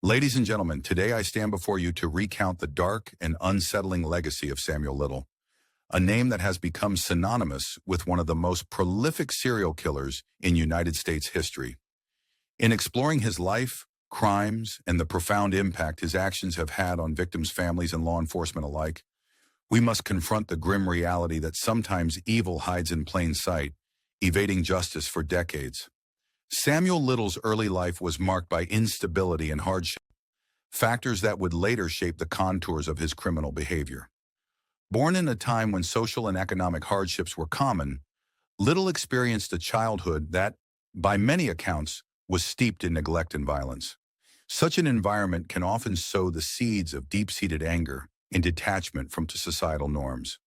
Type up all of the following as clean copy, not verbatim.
Ladies and gentlemen, today I stand before you to recount the dark and unsettling legacy of Samuel Little, a name that has become synonymous with one of the most prolific serial killers in United States history. In exploring his life, crimes, and the profound impact his actions have had on victims' families and law enforcement alike, we must confront the grim reality that sometimes evil hides in plain sight, evading justice for decades. Samuel Little's early life was marked by instability and hardship, factors that would later shape the contours of his criminal behavior. Born in a time when social and economic hardships were common, Little experienced a childhood that, by many accounts, was steeped in neglect and violence. Such an environment can often sow the seeds of deep-seated anger and detachment from societal norms.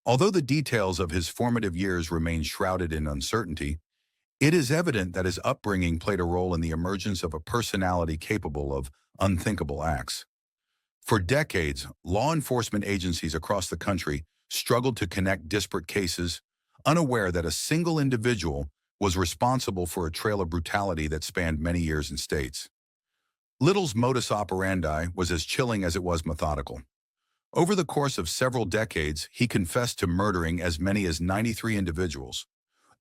Although the details of his formative years remain shrouded in uncertainty, it is evident that his upbringing played a role in the emergence of a personality capable of unthinkable acts. For decades, law enforcement agencies across the country struggled to connect disparate cases, unaware that a single individual was responsible for a trail of brutality that spanned many years and states. Little's modus operandi was as chilling as it was methodical. Over the course of several decades, he confessed to murdering as many as 93 individuals,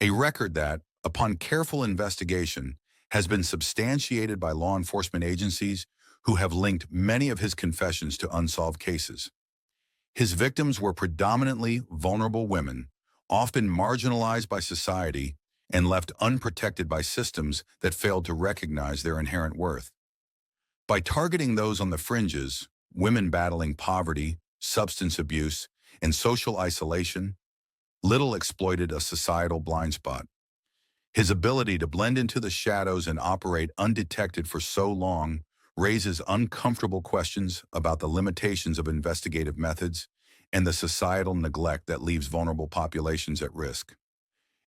a record that, upon careful investigation, has been substantiated by law enforcement agencies who have linked many of his confessions to unsolved cases. His victims were predominantly vulnerable women, often marginalized by society and left unprotected by systems that failed to recognize their inherent worth. By targeting those on the fringes, women battling poverty, substance abuse, and social isolation, Little exploited a societal blind spot. His ability to blend into the shadows and operate undetected for so long raises uncomfortable questions about the limitations of investigative methods and the societal neglect that leaves vulnerable populations at risk.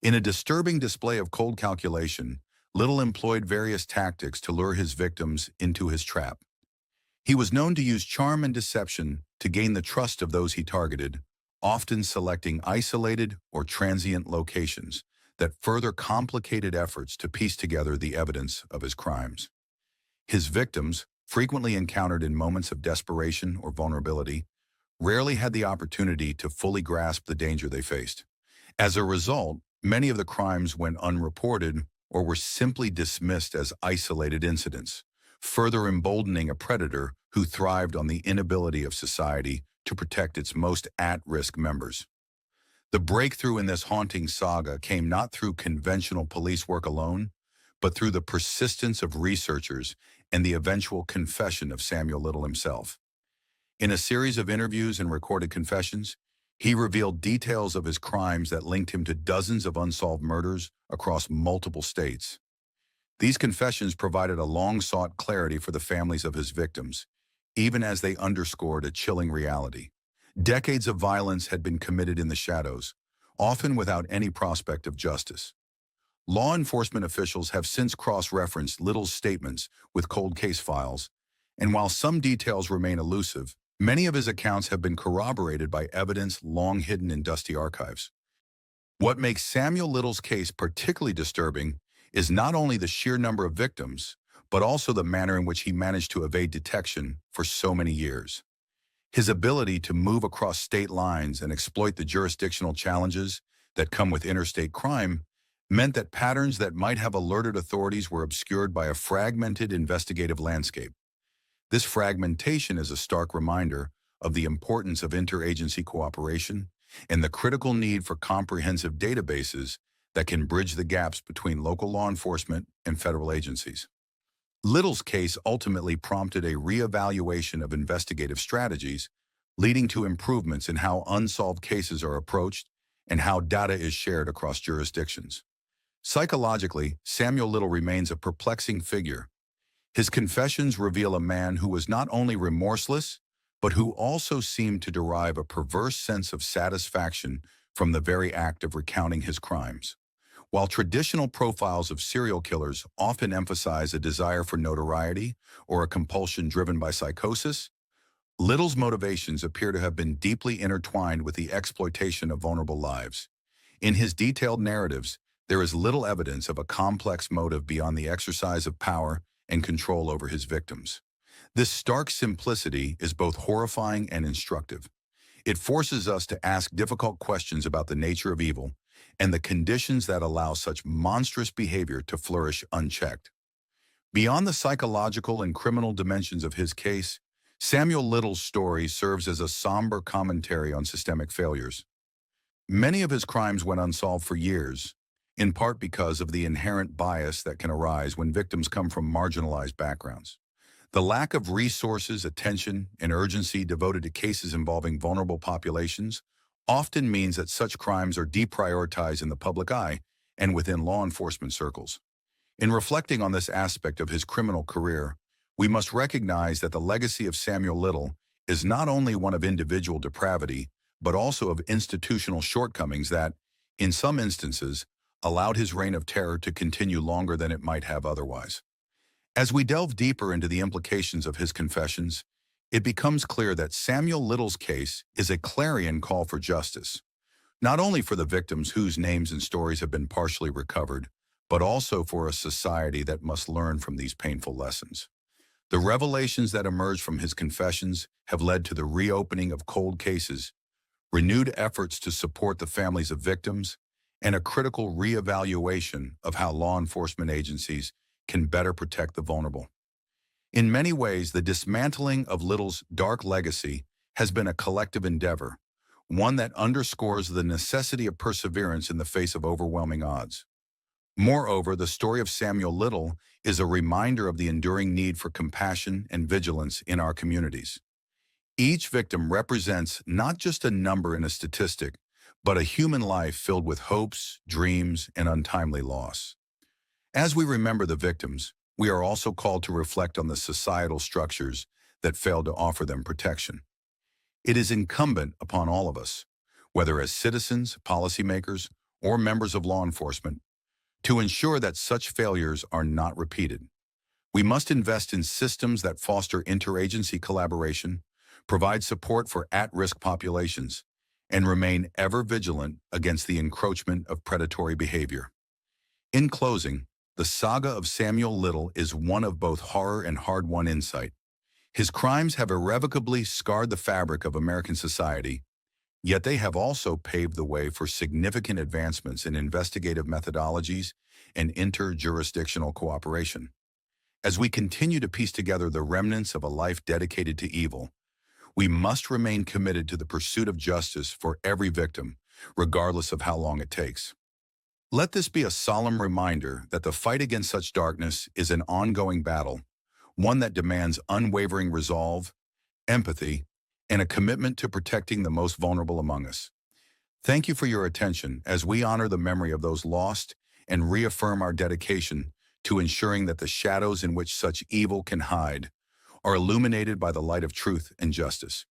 In a disturbing display of cold calculation, Little employed various tactics to lure his victims into his trap. He was known to use charm and deception to gain the trust of those he targeted, often selecting isolated or transient locations that further complicated efforts to piece together the evidence of his crimes. His victims, frequently encountered in moments of desperation or vulnerability, rarely had the opportunity to fully grasp the danger they faced. As a result, many of the crimes went unreported or were simply dismissed as isolated incidents, further emboldening a predator who thrived on the inability of society to protect its most at-risk members. The breakthrough in this haunting saga came not through conventional police work alone, but through the persistence of researchers and the eventual confession of Samuel Little himself. In a series of interviews and recorded confessions, he revealed details of his crimes that linked him to dozens of unsolved murders across multiple states. These confessions provided a long-sought clarity for the families of his victims, even as they underscored a chilling reality. Decades of violence had been committed in the shadows, often without any prospect of justice. Law enforcement officials have since cross-referenced Little's statements with cold case files, and while some details remain elusive, many of his accounts have been corroborated by evidence long hidden in dusty archives. What makes Samuel Little's case particularly disturbing is not only the sheer number of victims, but also the manner in which he managed to evade detection for so many years. His ability to move across state lines and exploit the jurisdictional challenges that come with interstate crime meant that patterns that might have alerted authorities were obscured by a fragmented investigative landscape. This fragmentation is a stark reminder of the importance of interagency cooperation and the critical need for comprehensive databases that can bridge the gaps between local law enforcement and federal agencies. Little's case ultimately prompted a reevaluation of investigative strategies, leading to improvements in how unsolved cases are approached and how data is shared across jurisdictions. Psychologically, Samuel Little remains a perplexing figure. His confessions reveal a man who was not only remorseless, but who also seemed to derive a perverse sense of satisfaction from the very act of recounting his crimes. While traditional profiles of serial killers often emphasize a desire for notoriety or a compulsion driven by psychosis, Little's motivations appear to have been deeply intertwined with the exploitation of vulnerable lives. In his detailed narratives, there is little evidence of a complex motive beyond the exercise of power and control over his victims. This stark simplicity is both horrifying and instructive. It forces us to ask difficult questions about the nature of evil and the conditions that allow such monstrous behavior to flourish unchecked. Beyond the psychological and criminal dimensions of his case, Samuel Little's story serves as a somber commentary on systemic failures. Many of his crimes went unsolved for years, in part because of the inherent bias that can arise when victims come from marginalized backgrounds. The lack of resources, attention, and urgency devoted to cases involving vulnerable populations often means that such crimes are deprioritized in the public eye and within law enforcement circles. In reflecting on this aspect of his criminal career, we must recognize that the legacy of Samuel Little is not only one of individual depravity, but also of institutional shortcomings that, in some instances, allowed his reign of terror to continue longer than it might have otherwise. As we delve deeper into the implications of his confessions, it becomes clear that Samuel Little's case is a clarion call for justice, not only for the victims whose names and stories have been partially recovered, but also for a society that must learn from these painful lessons. The revelations that emerge from his confessions have led to the reopening of cold cases, renewed efforts to support the families of victims, and a critical reevaluation of how law enforcement agencies can better protect the vulnerable. In many ways, the dismantling of Little's dark legacy has been a collective endeavor, one that underscores the necessity of perseverance in the face of overwhelming odds. Moreover, the story of Samuel Little is a reminder of the enduring need for compassion and vigilance in our communities. Each victim represents not just a number in a statistic, but a human life filled with hopes, dreams, and untimely loss. As we remember the victims, we are also called to reflect on the societal structures that failed to offer them protection. It is incumbent upon all of us, whether as citizens, policymakers, or members of law enforcement, to ensure that such failures are not repeated. We must invest in systems that foster interagency collaboration, provide support for at-risk populations, and remain ever vigilant against the encroachment of predatory behavior. In closing, the saga of Samuel Little is one of both horror and hard-won insight. His crimes have irrevocably scarred the fabric of American society, yet they have also paved the way for significant advancements in investigative methodologies and interjurisdictional cooperation. As we continue to piece together the remnants of a life dedicated to evil, we must remain committed to the pursuit of justice for every victim, regardless of how long it takes. Let this be a solemn reminder that the fight against such darkness is an ongoing battle, one that demands unwavering resolve, empathy, and a commitment to protecting the most vulnerable among us. Thank you for your attention as we honor the memory of those lost and reaffirm our dedication to ensuring that the shadows in which such evil can hide are illuminated by the light of truth and justice.